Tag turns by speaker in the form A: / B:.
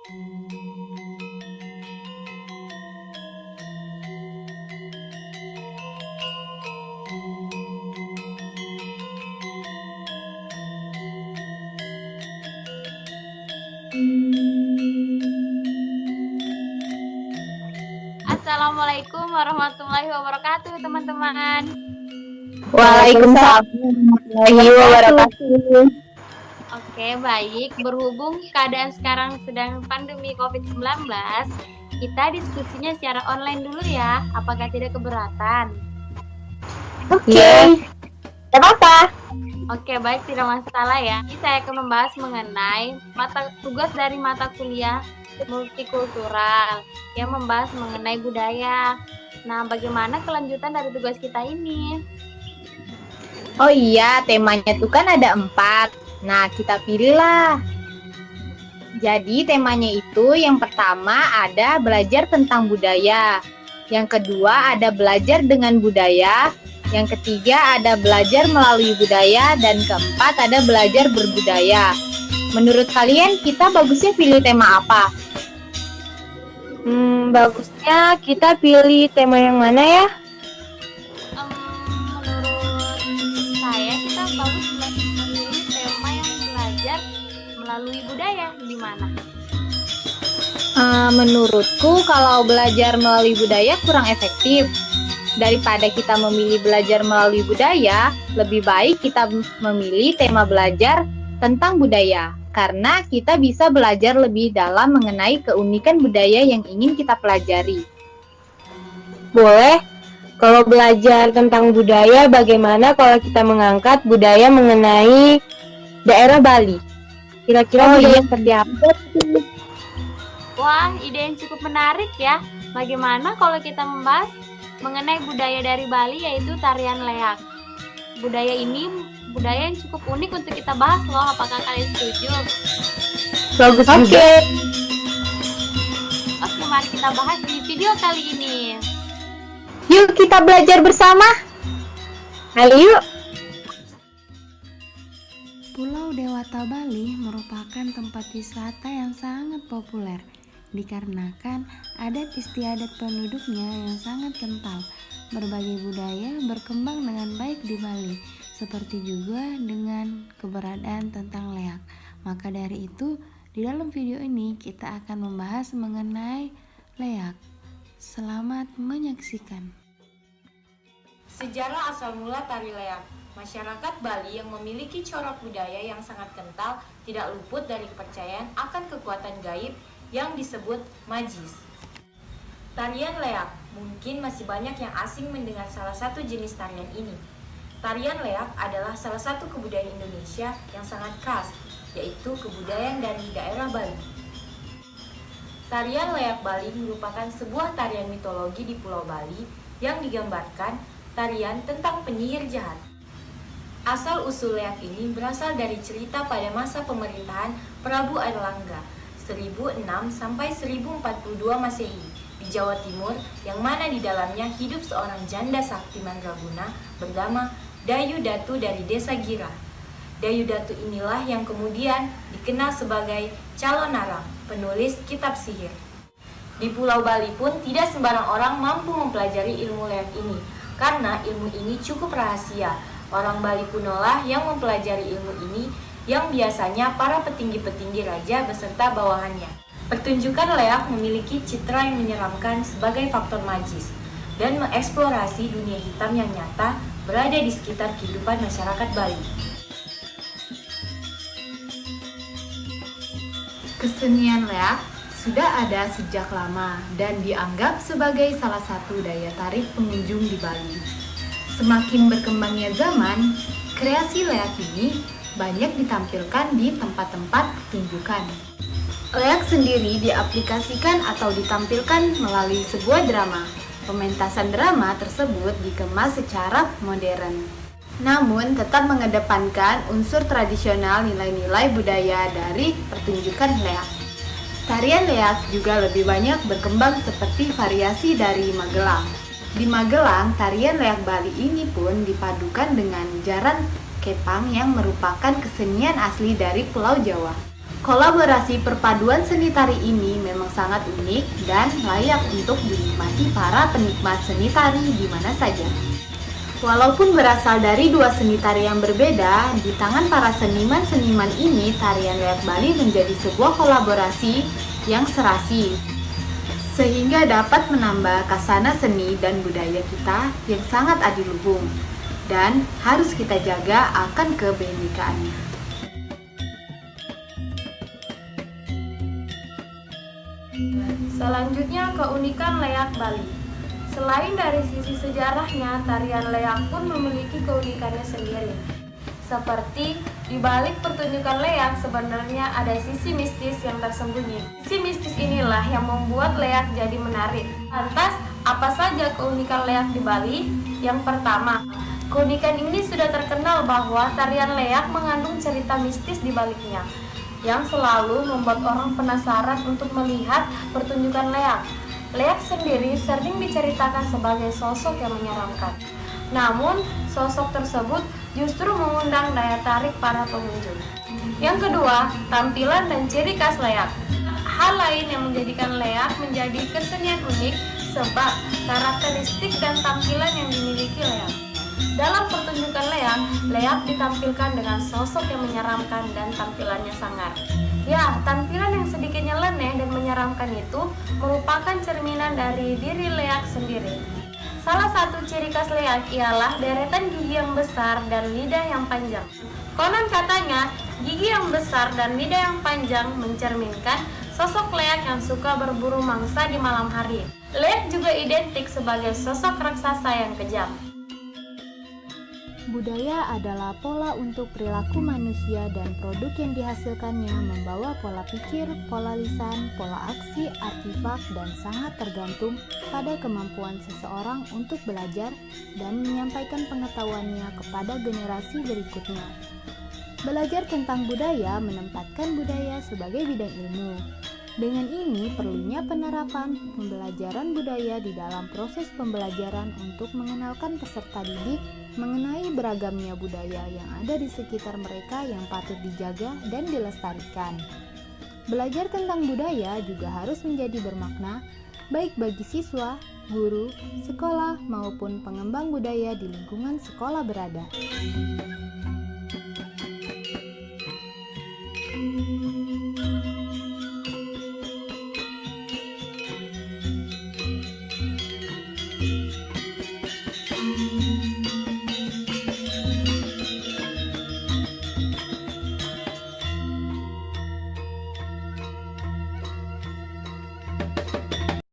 A: Assalamualaikum warahmatullahi wabarakatuh, teman-teman.
B: Waalaikumsalam warahmatullahi wabarakatuh.
A: Oke, baik. Berhubung keadaan sekarang sedang pandemi COVID-19, kita diskusinya secara online dulu ya. Apakah tidak keberatan?
B: Oke. Tidak apa-apa.
A: Oke, baik, tidak masalah ya. Ini saya akan membahas mengenai tugas dari mata kuliah multikultural yang membahas mengenai budaya. Nah, bagaimana kelanjutan dari tugas kita ini?
B: Oh iya, temanya tuh kan ada 4. Nah, kita pilihlah. Jadi temanya itu yang pertama ada belajar tentang budaya. Yang kedua ada belajar dengan budaya. Yang ketiga ada belajar melalui budaya. Dan keempat ada belajar berbudaya. Menurut kalian kita bagusnya pilih tema apa?
C: Bagusnya kita pilih tema yang mana ya?
A: Menurut saya kita bagus memilih tema yang belajar melalui budaya. Gimana?
B: Menurutku kalau belajar melalui budaya kurang efektif. Daripada kita memilih belajar melalui budaya, lebih baik kita memilih tema belajar tentang budaya. Karena kita bisa belajar lebih dalam mengenai keunikan budaya yang ingin kita pelajari.
C: Boleh. Kalau belajar tentang budaya, bagaimana kalau kita mengangkat budaya mengenai daerah Bali? Kira-kira budaya seperti apa?
A: Wah, ide yang cukup menarik ya. Bagaimana kalau kita membahas mengenai budaya dari Bali, yaitu tarian leak. Budaya ini budaya yang cukup unik untuk kita bahas loh. Apakah kalian setuju?
C: Bagus juga.
A: Oke, mari kita bahas di video kali ini.
B: Yuk kita belajar bersama.
C: Ayo yuk.
D: Pulau Dewata Bali merupakan tempat wisata yang sangat populer dikarenakan adat istiadat penduduknya yang sangat kental. Berbagai budaya berkembang dengan baik di Bali, seperti juga dengan keberadaan tentang leak. Maka dari itu, di dalam video ini kita akan membahas mengenai leak. Selamat menyaksikan.
E: Sejarah asal mula tari leak. Masyarakat Bali yang memiliki corak budaya yang sangat kental tidak luput dari kepercayaan akan kekuatan gaib yang disebut magis. Tarian leak, mungkin masih banyak yang asing mendengar salah satu jenis tarian ini. Tarian leak adalah salah satu kebudayaan Indonesia yang sangat khas, yaitu kebudayaan dari daerah Bali. Tarian leak Bali merupakan sebuah tarian mitologi di Pulau Bali yang digambarkan tarian tentang penyihir jahat. Asal-usul leak ini berasal dari cerita pada masa pemerintahan Prabu Airlangga 1006 sampai 1042 Masehi di Jawa Timur, yang mana di dalamnya hidup seorang janda sakti mandraguna bernama Dayu Datu dari desa Gira. Dayu Datu inilah yang kemudian dikenal sebagai calon narang, penulis kitab sihir. Di Pulau Bali pun tidak sembarang orang mampu mempelajari ilmu leak ini, karena ilmu ini cukup rahasia. Orang Bali kunolah yang mempelajari ilmu ini, yang biasanya para petinggi-petinggi raja beserta bawahannya. Pertunjukan leak memiliki citra yang menyeramkan sebagai faktor magis dan mengeksplorasi dunia hitam yang nyata berada di sekitar kehidupan masyarakat Bali.
F: Kesenian leak sudah ada sejak lama dan dianggap sebagai salah satu daya tarik pengunjung di Bali. Semakin berkembangnya zaman, kreasi leak ini banyak ditampilkan di tempat-tempat pertunjukan. Leak sendiri diaplikasikan atau ditampilkan melalui sebuah drama. Pementasan drama tersebut dikemas secara modern, namun tetap mengedepankan unsur tradisional nilai-nilai budaya dari pertunjukan leak. Tarian leak juga lebih banyak berkembang seperti variasi dari Magelang. Di Magelang, tarian leak Bali ini pun dipadukan dengan jaran kepang yang merupakan kesenian asli dari Pulau Jawa. Kolaborasi perpaduan seni tari ini memang sangat unik dan layak untuk dinikmati para penikmat seni tari di mana saja. Walaupun berasal dari dua seni tari yang berbeda, di tangan para seniman-seniman ini tarian Leak Bali menjadi sebuah kolaborasi yang serasi, sehingga dapat menambah kasana seni dan budaya kita yang sangat adiluhung dan harus kita jaga akan kebenikaannya.
E: Selanjutnya, keunikan Leak Bali. Selain dari sisi sejarahnya, tarian leak pun memiliki keunikannya sendiri. Seperti di balik pertunjukan leak sebenarnya ada sisi mistis yang tersembunyi. Sisi mistis inilah yang membuat leak jadi menarik. Lantas, apa saja keunikan leak di Bali? Yang pertama, keunikan ini sudah terkenal bahwa tarian leak mengandung cerita mistis di baliknya, yang selalu membuat orang penasaran untuk melihat pertunjukan leak. Leak sendiri sering diceritakan sebagai sosok yang menyeramkan. Namun, sosok tersebut justru mengundang daya tarik para pengunjung. Yang kedua, tampilan dan ciri khas leak. Hal lain yang menjadikan leak menjadi kesenian unik sebab karakteristik dan tampilan yang dimiliki leak. Dalam pertunjukan leak, leak ditampilkan dengan sosok yang menyeramkan dan tampilannya sangar. Ya, tampilan yang sedikit nyeleneh dan menyeramkan itu merupakan cerminan dari diri leak sendiri. Salah satu ciri khas leak ialah deretan gigi yang besar dan lidah yang panjang. Konon katanya, gigi yang besar dan lidah yang panjang mencerminkan sosok leak yang suka berburu mangsa di malam hari. Leak juga identik sebagai sosok raksasa yang kejam.
D: Budaya adalah pola untuk perilaku manusia dan produk yang dihasilkannya membawa pola pikir, pola lisan, pola aksi, artefak, dan sangat tergantung pada kemampuan seseorang untuk belajar dan menyampaikan pengetahuannya kepada generasi berikutnya. Belajar tentang budaya menempatkan budaya sebagai bidang ilmu. Dengan ini, perlunya penerapan pembelajaran budaya di dalam proses pembelajaran untuk mengenalkan peserta didik mengenai beragamnya budaya yang ada di sekitar mereka yang patut dijaga dan dilestarikan. Belajar tentang budaya juga harus menjadi bermakna, baik bagi siswa, guru, sekolah, maupun pengembang budaya di lingkungan sekolah berada.